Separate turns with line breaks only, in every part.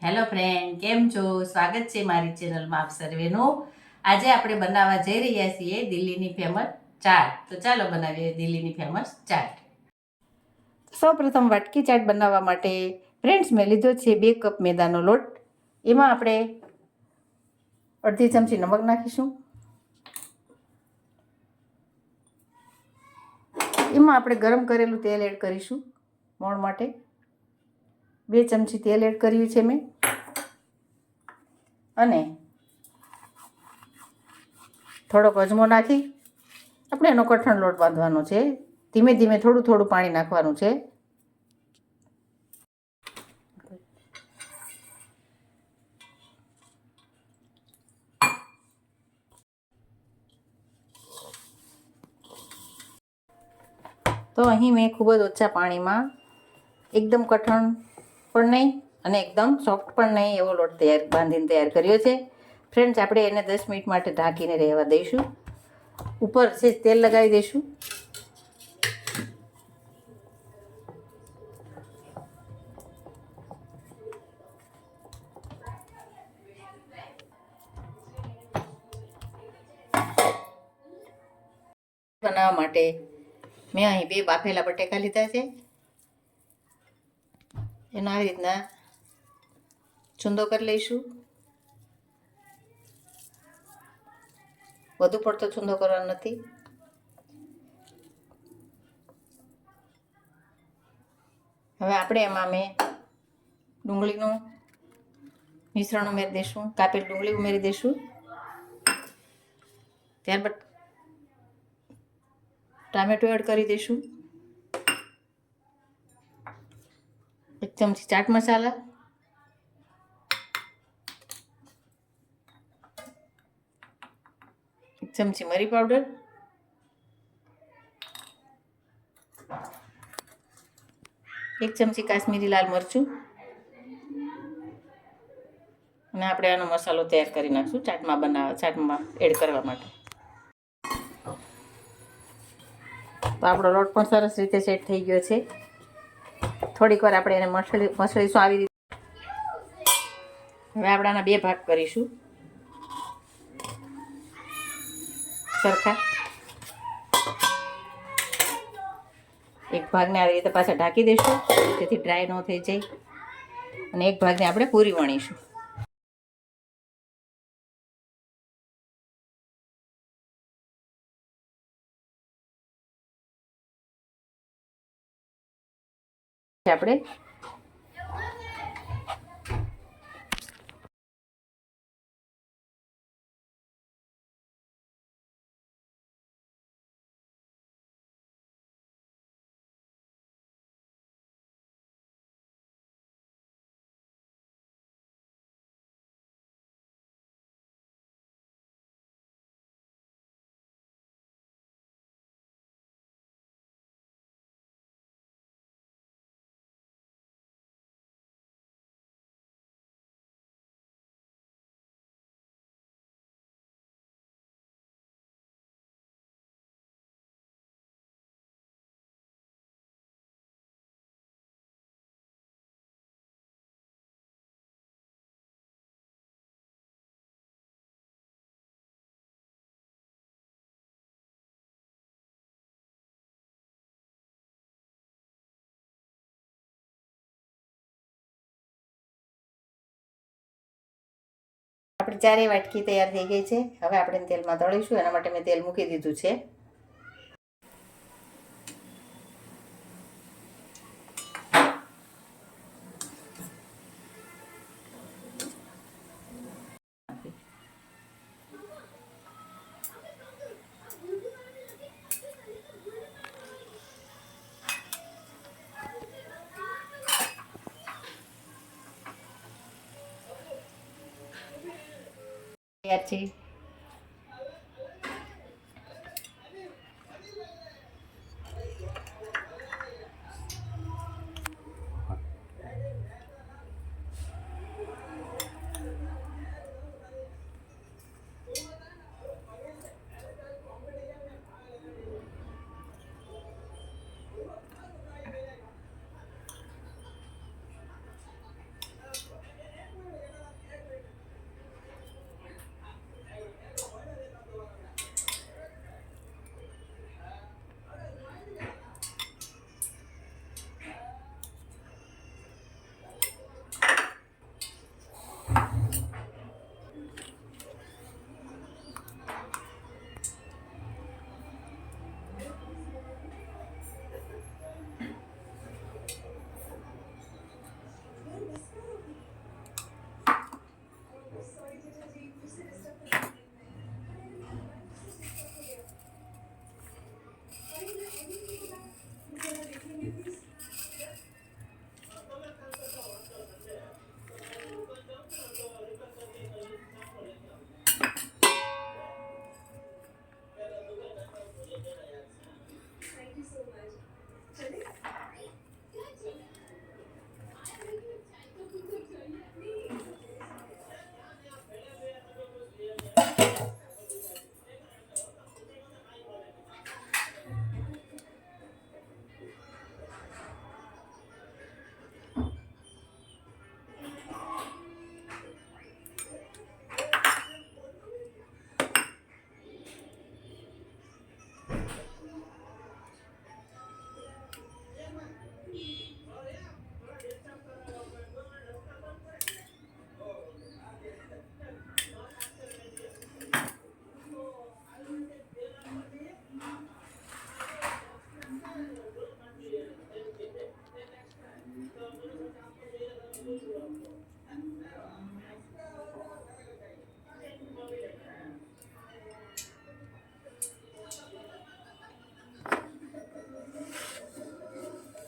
Hello friend, કેમ છો? સ્વાગત છે મારી ચેનલમાં આપ સર્વેનું. આજે આપણે બનાવવા જઈ રહ્યા છીએ દિલ્હીની ફેમસ ચાટ. તો ચાલો બનાવીએ દિલ્હીની ફેમસ ચાટ. સૌપ્રથમ વાટકી ચાટ બનાવવા માટે ફ્રેન્ડ્સ મેં લીધો છે 2 કપ મેદાનો લોટ. એમાં આપણે અડધી ચમચી નમક નાખીશું. એમાં આપણે ગરમ કરેલું તેલ એડ કરીશું મોણ માટે. 2 ચમચી તેલ એડ કર્યું છે મેં. અને થોડોક અજમો નાખી આપણે એનો કઠણ લોટ બાંધવાનો છે. ધીમે ધીમે થોડું થોડું પાણી નાખવાનું છે. તો અહીં મેં ખૂબ જ ઓછા પાણીમાં એકદમ કઠણ પણ નહીં અને એકદમ સોફ્ટ પણ નહીં એવો લોટ બાંધીને તૈયાર કર્યો છે. ફ્રેન્ડ્સ, આપણે એને 10 મિનિટ માટે ઢાંકીને રહેવા દઈશું. ઉપર છે તેલ લગાવી દઈશું. બનાવવા માટે મેં અહીં 2 બાફેલા બટેકા લીધા છે. એનો આવી રીતના ચૂંદો કરી લઈશું. વધુ પડતો ચૂંદો કરવાનો નથી. હવે આપણે એમાં ડુંગળીનું મિશ્રણ ઉમેરી દઈશું. કાપેલી ડુંગળી ઉમેરી દઈશું. ત્યારબાદ ટામેટો એડ કરી દઈશું. 1 ચમચી ચાટ મસાલા, 1 ચમચી મરી પાવડર, 1 ચમચી કાશ્મીરી લાલ મરચું. અને આપણે આનો મસાલો તૈયાર કરી નાખશું ચાટમાં એડ કરવા માટે. તો આપણો લોટ પણ સરસ રીતે સેટ થઈ ગયો છે. થોડીક વાર આપણે એને મસળીશું આવી રીતે. હવે આપણે આના 2 ભાગ કરીશું સરખા. એક ભાગને આવી રીતે પાછા ઢાંકી દઈશું જેથી ડ્રાય ન થઈ જાય. અને એક ભાગને આપણે પૂરી વણીશું. આપણે આપણી ચારેય વાટકી તૈયાર થઈ ગઈ છે. હવે આપણે તેલમાં તળીશું. એના માટે મેં તેલ મૂકી દીધું છે. તૈયાર છે.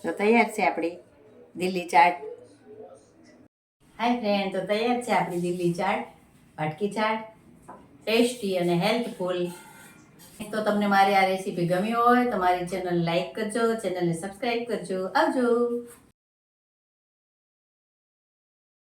તો તૈયાર છે આપણી દિલ્હી ચાટ. હાય ફ્રેન્ડ, તો તૈયાર છે આપણી દિલ્હી ચાટ, વાટકી ચાટ, ટેસ્ટી અને હેલ્થફુલ. તો તમને મારી આ રેસીપી ગમી હોય તો મારી ચેનલ લાઈક કરજો, ચેનલને સબસ્ક્રાઈબ કરજો. આવજો.